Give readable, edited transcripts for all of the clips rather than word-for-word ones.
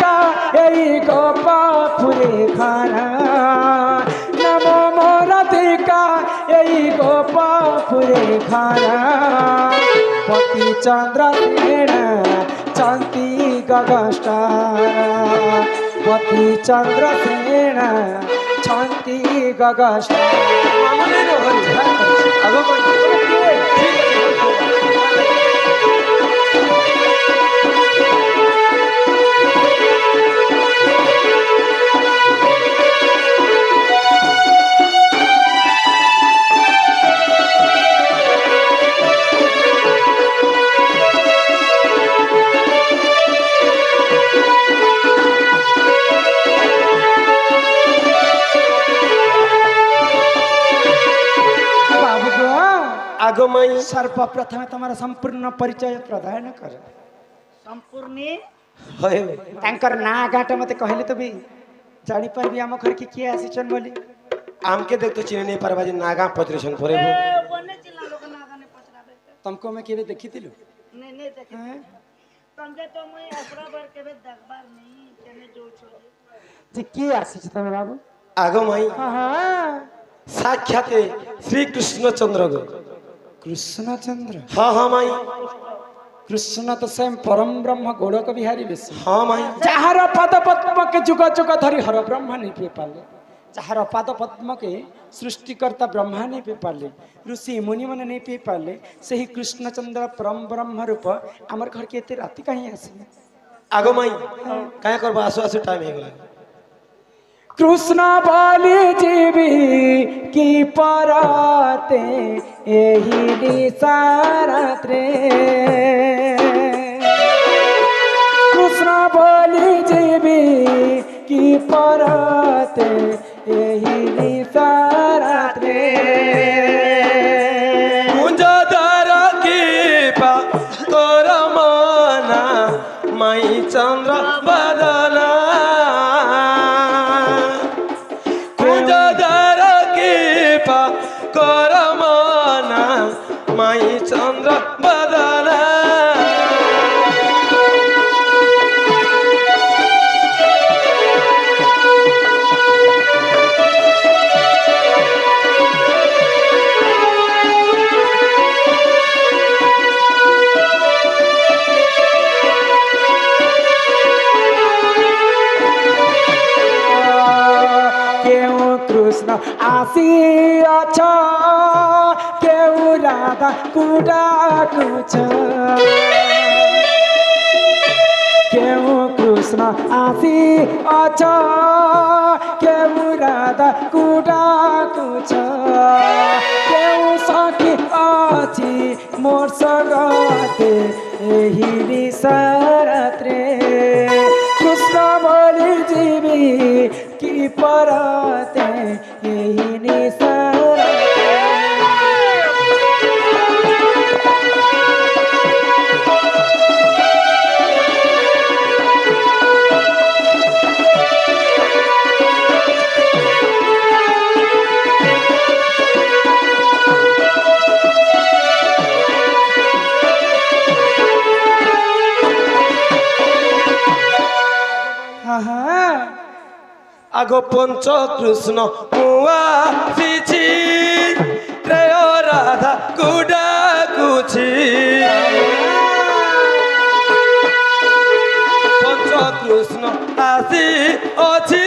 का यही गोपापुरे खाना नमो मोराधिका यही गोपापुरे खाना पति चंद्रसेन चंती गगस्टा पति चंद्रसेन चंती गगस्टा आगमई सर्वप्रथम तुम्हारा संपूर्ण परिचय प्रदान कर संपूर्ण होय तांकर ना गाटा मते कहले तो भी जानी पर भी हम घर के किए आसीचन बोली आमके देख तो चिन्ह नहीं पारबा जे नागा पत्रेशन परे हो बने जिला लोग नागाने पचराबे तुमको मैं केबे देखी थिलु नहीं देखे तंगे तो मैं अपरा बार केबे देखबार नहीं तेने जो छोड़ी जे के आसीच तमे बाबू आगमई हां हां साक्षात श्री कृष्ण चंद्र गो कृष्ण चंद्र हाँ हाँ माई कृष्ण तो स्वयं परम ब्रह्म गोड़क बिहारी बेस हाँ माई जहार पाद पद्म के जुग जुग धरी हर ब्रह्मा नहीं पे पाले जहार पाद पद्म के सृष्टिकर्ता ब्रह्मा नहीं पे पाले ऋषि मुनि मन नहीं पे पाले से ही कृष्ण चंद्र परम ब्रह्म रूप आमर घर के एते राति कहीं आसे आगमई काय करबा आसु आसु टाइम हे गेला कृष्ण बाली जीवी की पराते यही निसारत्रे कृष्ण बाली जीवी की पराते यही निसारत्रे मुंजदार की पा तोर मना माई चंद्र बदना करमाना माई चंद्र बदना कृष्ण आसी अच्छा केउ राधा कुडा कुछ केउ कृष्ण आसी अच्छा केउ राधा कुडा कुछ केउ सखी अछि मोर सगाते एही निसरत्रे कृष्ण बोली जीवी की पराते यही निसरत्रे आगो पंच कृष्ण हुआ सीची त्रय राधा कुडा कुची पंच कृष्ण आसी अछि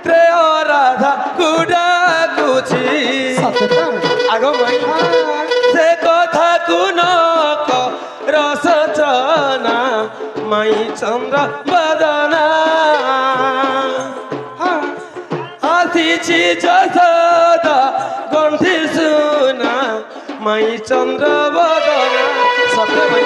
त्रय राधा कुडा कुची आगो माई से कथा कुनक रस चना माई चंद्र बदना आतिची जसदा गंठी सुना माई चंद्र बदना सत्य माई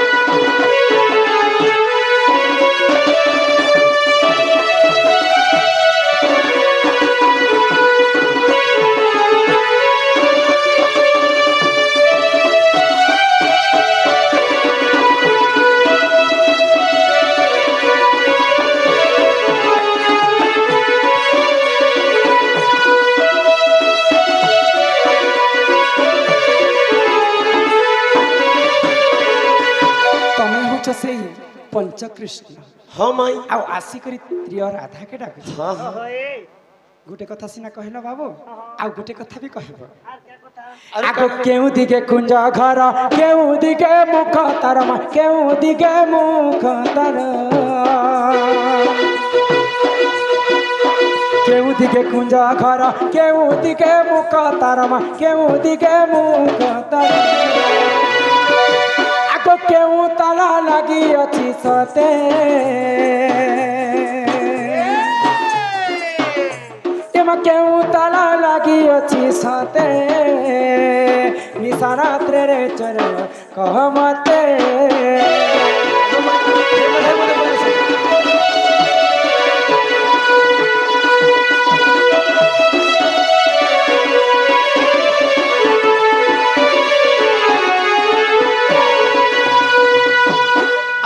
से पंचकृष्ण हाँ माई आउ आसिकरी प्रिय राधा के डाकुछ हाँ हाँ होए गोटे कथा सिना कहलो बाबू आउ गोटे कथा भी कहब आर क्या कथा आगो केउ दिगे कुंज घर केउ दिगे मुख तार केउ दिगे मुख तार केउ दिगे कुंज घर केउ दिगे मुख तार केउ दिगे मुख तार आगो केउ ताला लागि अछि सते एमा केउ ताला लागि अछि सते निशारात्रे रे चर कह मते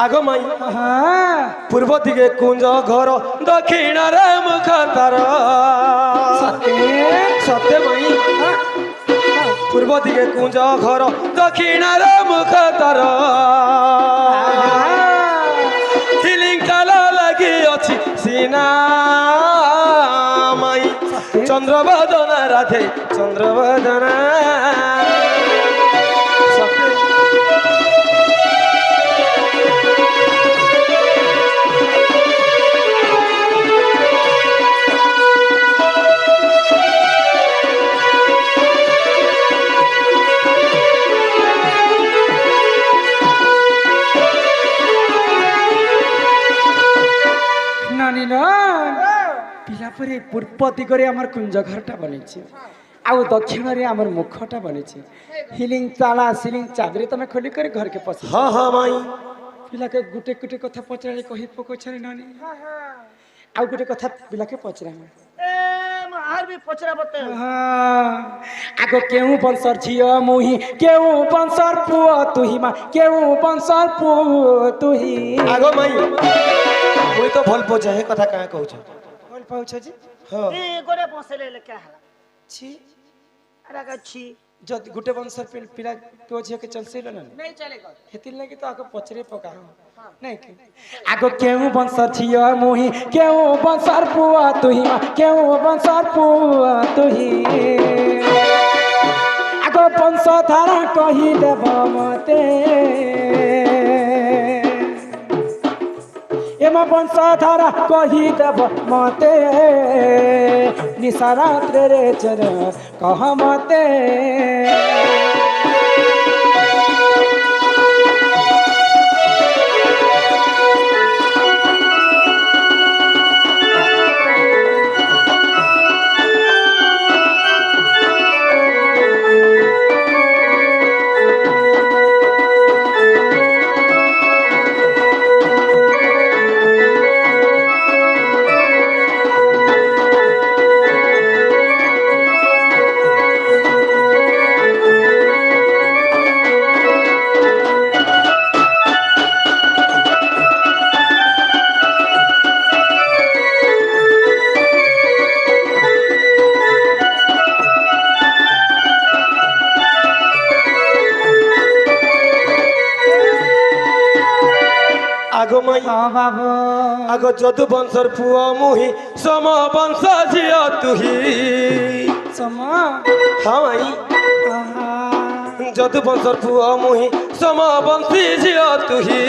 आग माई हाँ पूर्व दिगे कुंज घर दक्षिण रे मुख तार सते सत्य माई पूर्व दिगे कुंज घर दक्षिण रे मुख तार हिलिंग ताला लगी अछि सीना माई चंद्रवदना राधे चंद्रवदना सत्य नानी ना पिला परे पूर्व दिगरे आमर कुंज घरटा बनिछि आउ दक्षिण रे आमर मुखटा बनिछि हिलिंग ताला सिलिंग चादरे तमे खोली कर घर के पसी हाँ हाँ माई पिला के गुटे गुटे कथा पचराले कहि पको छरे नानी आउ गुटे कथा पिला के पचरा ए आर भी पचरा बते हाँ आगो केउ बंसर झियो मुही केउ बंसर पुओ तुही मा केउ बंसर पुओ तुही आग माई मुई तो भल पहुंचा है कथा कहाँ कहूछ बोल पाउछ जी हाँ ए गोरे पसले ले क्या हला छी अरे गच्छी जद गुटे बंसर पिला तो झियो के चलसेलो ना नहीं चलेगा हेतिल लगी तो आगो पचरे पका नहीं के आगो केउ बंसर छियो मुही केउ बंसर पुआ तुही मा केउ बंसर पुआ तुही आगो बंस धारा कहि देब मते एमा बंस धारा कहि देब मते निशारात्रे रे चर कह मते आगो माई हाँ बाबू आगो जदु बंशर पुआ मुही सम बंश झियो तुही समा हाँ माई जदु बंशर पुआ मुही सम बंशी झियो तुही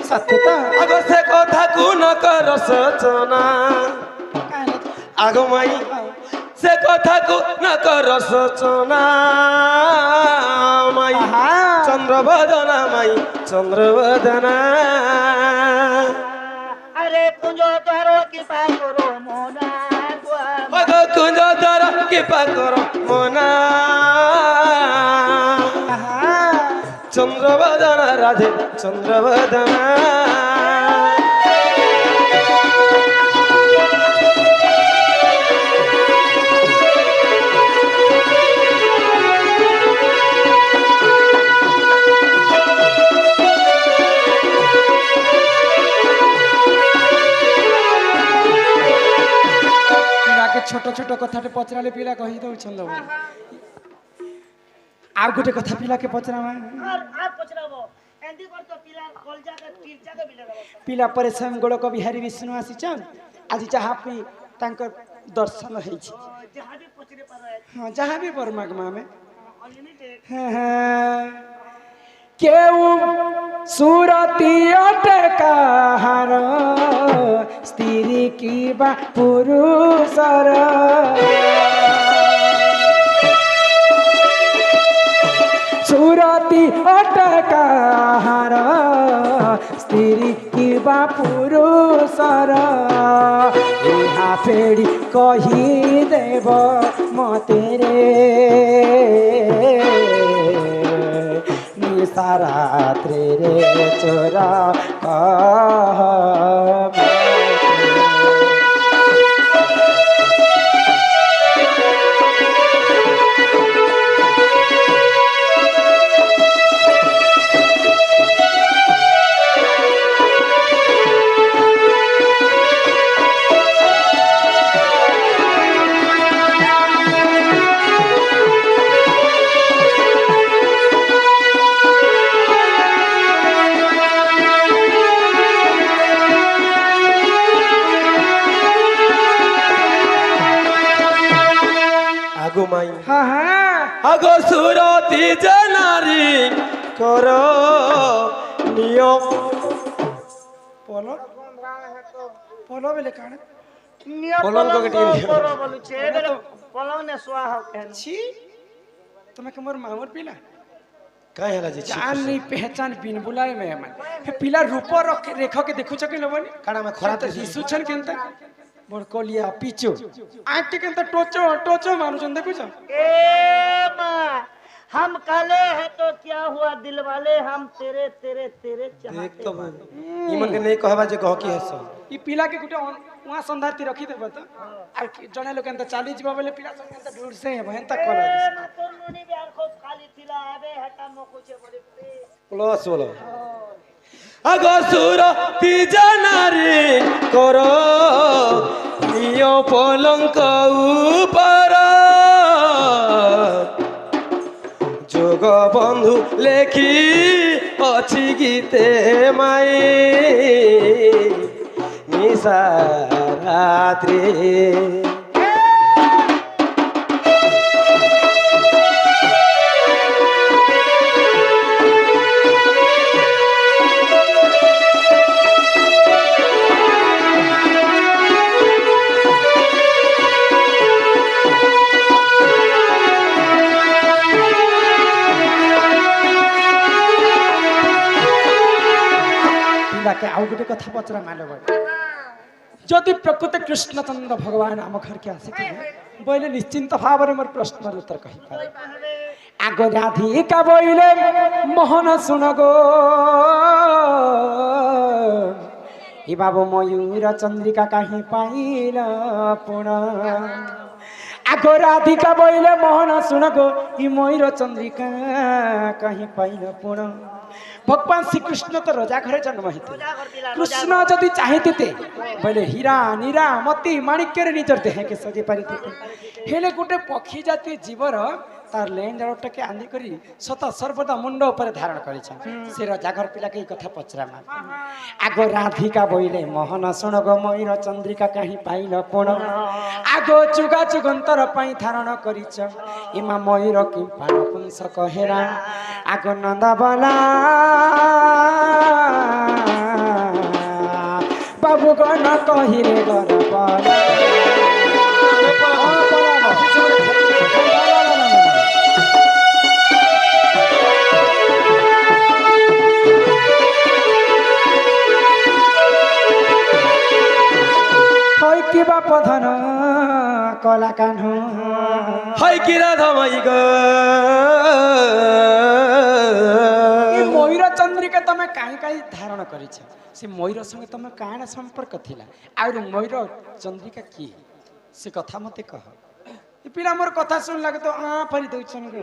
सत्यता आगो से कथा को न कर सचना आगो माई से कथा को न कर सचना माई चंद्रवदना माई चंद्रवदना अरे कुंजो तारो की पाकरो मोना आगो कुंज तारा की पाकरो मोना चंद्रवदना राधे चंद्रवदना छोट छोट कथा पचराले पिला कहि दउछन आ गोटे कथा पिला के पचरामा आर पचराबो ଏମିତି କର ତ ପିଲା କଲଜାକେ ତିର୍ଚାକେ ବିଲେ ଦବ ପିଲା ପରେ ସ୍ୱୟଂ ଗୋଳକ ବିହାରୀ ବିଷ୍ଣୁ ଆସିଛନ୍ ଆଜି ଯାହା ବି ତାଙ୍କ ଦର୍ଶନ ହେଇଛି ଯାହା ବି ପଚରେ ପାର ହଁ ଯାହା ବି ପରମାଗମା ଆମେ ଅନଲିମିଟେଡ କେଉ ସୁରତି ଅଟେ କାହାର ସ୍ତ୍ରୀ କିବା ପୁରୁଷର ସୁରତି ଅଟେ କାହାର ସ୍ତ୍ରୀ କିବା ପୁରୁଷର ଏହା ଫେଡ଼ି କହିଦେବ ମତେ ରେ ନିଶାରାତ୍ରିରେ ଚୋର আগো মাই হ্যাঁ হ্যাঁ আগো সুরতি জানারি কর নিয়ম পল পল বেলে কাণ পলঙ্ক কে টিকে দিও। କର ବୋଲୁଛେ ବେଲେ ପଲଙ୍ଗ ନେ ଶୁଆ ହଉ କେନ ছি তুমি কি মোর মামুর পিলা কাই হেলা যে जान नहीं पहचान बिन बुलाए में मन हे पिला रूप रेख के देखुछ कि लबनी काड़ा में खराब तो दिसु छन केनता बड़ कोलिया पिचो आंटी केनता टोचो टोचो मानुछन देखुछ ए मां हम काले हैं तो क्या हुआ दिल वाले हम तेरे तेरे तेरे देख चाहते तो इमन के नहीं कहबा जे गह की हस ई पिला के गुटे वहां संधारती रखी देबो तो आ जने लोग केनता चाली जीवा बेले पिला सब केनता दूर से हेता ए कला मां तोर नुनी बिहार खूब खाली थिला एबे हटा मको छे बड़े पे प्लस बोलो আগো সুরতি জানারি কর নিয় পলঙ্ক উপর যোগ বন্ধু লেখি অছি গীতে মাই নিশা রাত্রি पिला के आउ गुटे कथा पचरा मानव जदि प्रकृत कृष्णचंद्र भगवान आम घर के आसी बोले निश्चिंत भाव में मोर प्रश्न उत्तर कही पारे आग राधिका बोले मोहन सुन गो ए बाबू मयूर चंद्रिका कहीं पाइल पुण आग राधिका बोले मोहन सुन गो ई मयूर चंद्रिका कहीं पाइल पुण भगवान श्री कृष्ण तो रजा घरे जन्म होते कृष्ण जदि चाहते बोले हीरा नीरा मती माणिक्य निजर देह के सजे पारिते हेले गोटे पक्षी जातीय जीवर तार लेन जड़टाके आंधी करी सत सर्वदा मुंड ऊपर धारण करिछन से रजा घर पिला के कथा पचरा मान आगो राधिका बोइले मोहन सुन गो मयूर चंद्रिका कहीं पाइल पुण आगो चुगा चुगंतर पाई धारण करिछ इमा मयूर कि पाण पुंस कहेरा आगो नंदा बला बाबू गण कहिले गर बला कि बाप धन कला कान्हु हाय कि राधा माई ग मयूर चंद्रिका तमे काई काई धारण करिछ से मयूर संगे तमे काना संपर्क थिला और मयूर चंद्रिका की से कथा मते कह ई पिला मोर कथा सुन लागे तो आ परि दउछन गे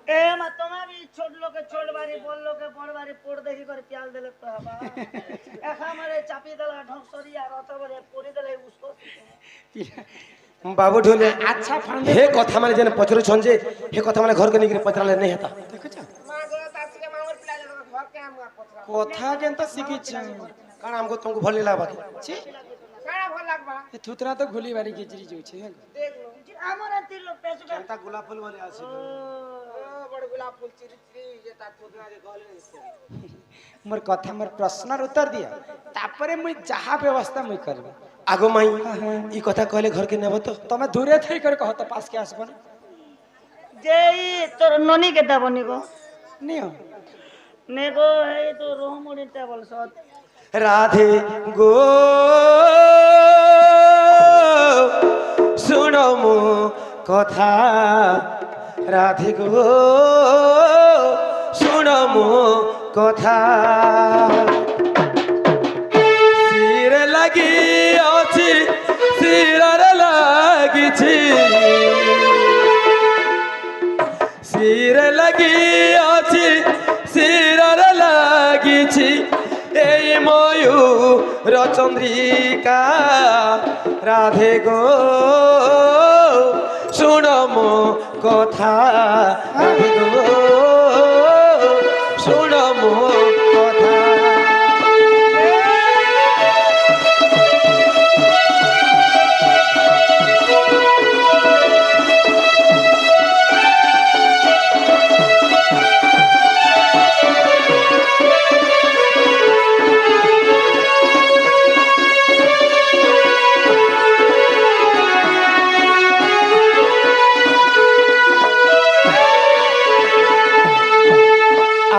ए मा तमा भी छोट लोग के छोट बारी बोल लोग के बड़ बारी पोड़ देखि कर प्याल देले तो हबा एखा मारे चापी दला ढोकसरी आ रत बरे पोड़ी देले उसको बाबू ढोले अच्छा फांदे हे कथा माने जने पचरो छन जे हे कथा माने घर के निकरे पचराले नहीं हेता देखछ मा गो तासी के मामर पिला घर के हम पचरा কথা কেনতা শিখিছ কারণ আমাকে তোমাকে ভাল লাগবা কি ছি কারা ভাল লাগবা এ থুতরা তো ঘুলি বাড়ি গিজরি যাচ্ছে হ্যাঁ দেখলো আমার আন্তির লোক পেছুটা কেনতা গোলাপ ফুল বলে আছে বড় গোলাপ ফুল চিরি চিরি যে তার তোদনা যে গলে মোর কথা মোর প্রশ্নর উত্তর দিও তারপরে মুই যাহা ব্যবস্থা মুই করব আগো মাই ই কথা কইলে ঘরকে নেব তো তুমি দূরে থাই করে কহ তো পাস কে আসব না যেই তোর ননি কে দেব নিগো নিও নেগো এই তো রহমণি টেবল সত রাধে গো শুনো মো কথা রাধে গো শুনো মো কথা শিরে লাগি অছি শিরারে লাগিছি শিরে লাগি অছি শিরারে লাগিছি এই ময়ূর চন্দ্রিকা রাধে গো শুণ মো কথা রাধে গো শুণ মো কথা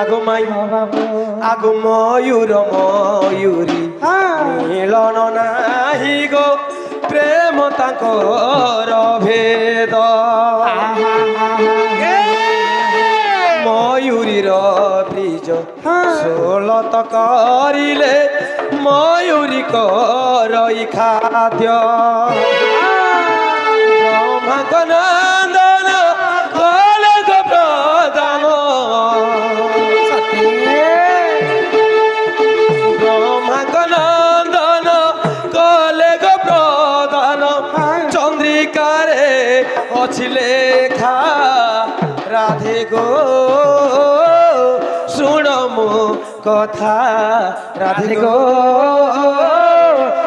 আগো মাই আগো ময়ূর ময়ূরী মিলন নাহি গো প্রেম তাঙ্কর ভেদ ময়ূরীর ব্রিজ ষোলত করিলে ময়ূরী করই খাদ্য ব্রহ্মাঙ্ক নন্দন কলে গো প্রদান ব্রহ্মাঙ্ক নন্দন কলে গো প্রদান চন্দ্রিকারে অছি লেখা রাধে গো শুণ মো কথা রাধে গো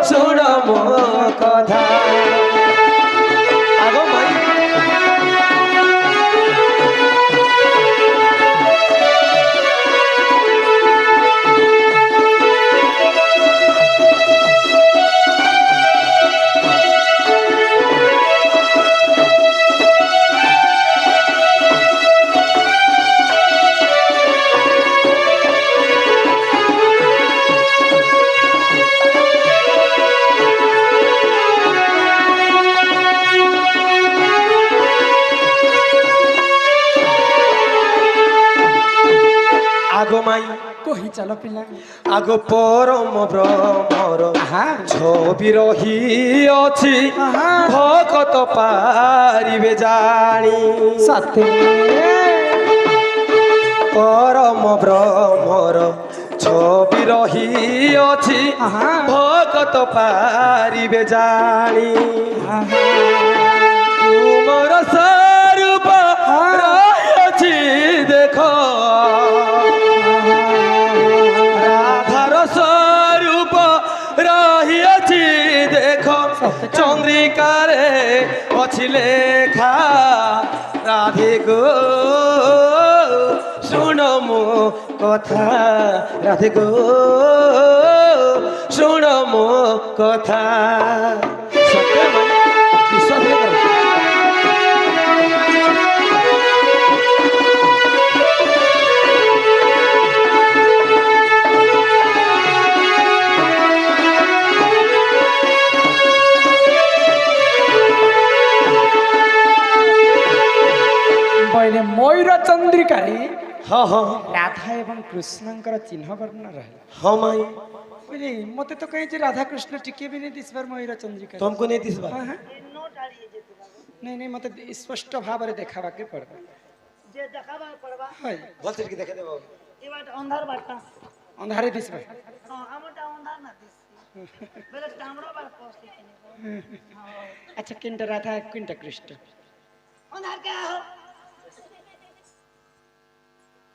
শুণ মো কথা আগো মাই আগো মাই কহি চালো পিলা আগো পরম ব্রহ্মর আহা ছবি রহি অছি আহা ভকত পারিবে জানি সতে পরম ব্রহ্মর ছবি রহি অছি আহা ভকত পারিবে জানি তুমর স্বরূপ রহিছি দেখ রাধার স্বরূপ রহিছি দেখ চন্দ্রিকারে অছি লেখা রাধে গো শুণ মো কথা রাধে গো শুণ মো কথা সত্য মানে বিশ্বাস করো বইলে ময়ূর চন্দ্রিকারে হ্যাঁ হ্যাঁ রাধা এবং কৃষ্ণଙ୍କର চিহ୍ନ ବର୍ଣ୍ଣ ରହିଲା হ্যাঁ মাই বুঝলি মতে তো কই যে রাধা কৃষ্ণ টিকে भी नहीं दिसबार ময়ূর চন্দ্রিকা तुमको नहीं दिसबा হ্যাঁ হ্যাঁ নোট হারিয়ে যেতে পারবো नहीं नहीं মতে স্পষ্ট ভাବରେ দেখাবাকে পড়বে যে দেখাবা পড়বা হয় বলছে কি দেখে দেব এবার অন্ধার বাট্টা ଅନ୍ଧାରେ দিসবে আমারটা অন্ধার না দিচ্ছি বেলে চামড়া বার পড়ছে কিনে আচ্ছা কিনটা রাধা কিনটা কৃষ্ণ অন্ধার কে আহ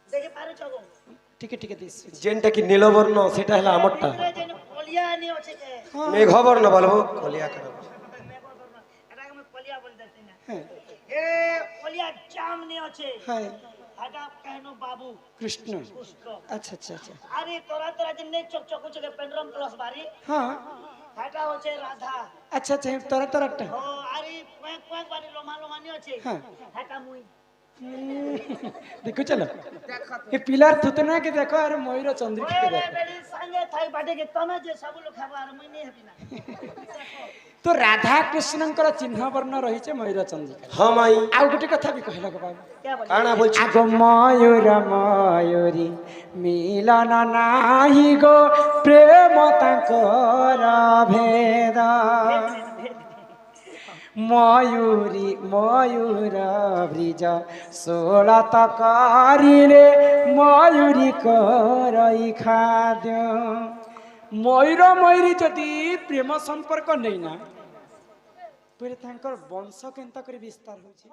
দেখে পারো চগো টিকে টিকে দিস যেটা কি নীলবর্ণ সেটা হলো আমারটা যেন কলিয়া নি আছে কে মেঘবর্ণ বলবো কলিয়া কেন এটা আমি কলিয়া বলতেছি না হ্যাঁ এ কলিয়া জাম নি আছে হ্যাঁ এটা কেন বাবু কৃষ্ণ পুষ্ট আচ্ছা আচ্ছা আচ্ছা আরে তোরা তোরা যে নেই চক চক চকে পেন্ড্রম প্লাস বাড়ি হ্যাঁ এটা হচ্ছে রাধা আচ্ছা আচ্ছা তোরা তোরাটা ও আরে কয়েক কয়েক বাড়ি লোমা লোমা নি আছে হ্যাঁ এটা মুই দেখো চলো দেখো এ পিলার থুতনা কে দেখো আর ময়ূর চন্দ্রিকা কে ওরে দেখো বেড়ি সঙ্গে থাই বাটে কে তমে যে সব লোক খাবা আর মুই নেই হেবি না দেখো তো রাধা কৃষ্ণଙ୍କର চিহ୍ନ ବର୍ଣ୍ଣ ରହିছে ମୟୂର ଚନ୍ଦ୍ରିକା হ্যাঁ মাই ଆଉ ଗୋଟେ କଥା ବି କହିଲ ବାବୁ কে বলে কানা বলছি আগ ময়ূর ময়ূরী মিলন ନାହିଁ গো প্রেম ତାଙ୍କର ଭେଦ ময়ূরী ময়ূর ব্রিজ ষোলত কারিলে ময়ূরী করই খাদ্য ময়ূর ময়ূরী যদি প্রেম সম্পর্ক নেই না তাଙ୍କର ବଂଶ କେନ୍ତା କରି ବିସ୍ତାର ହଉଛି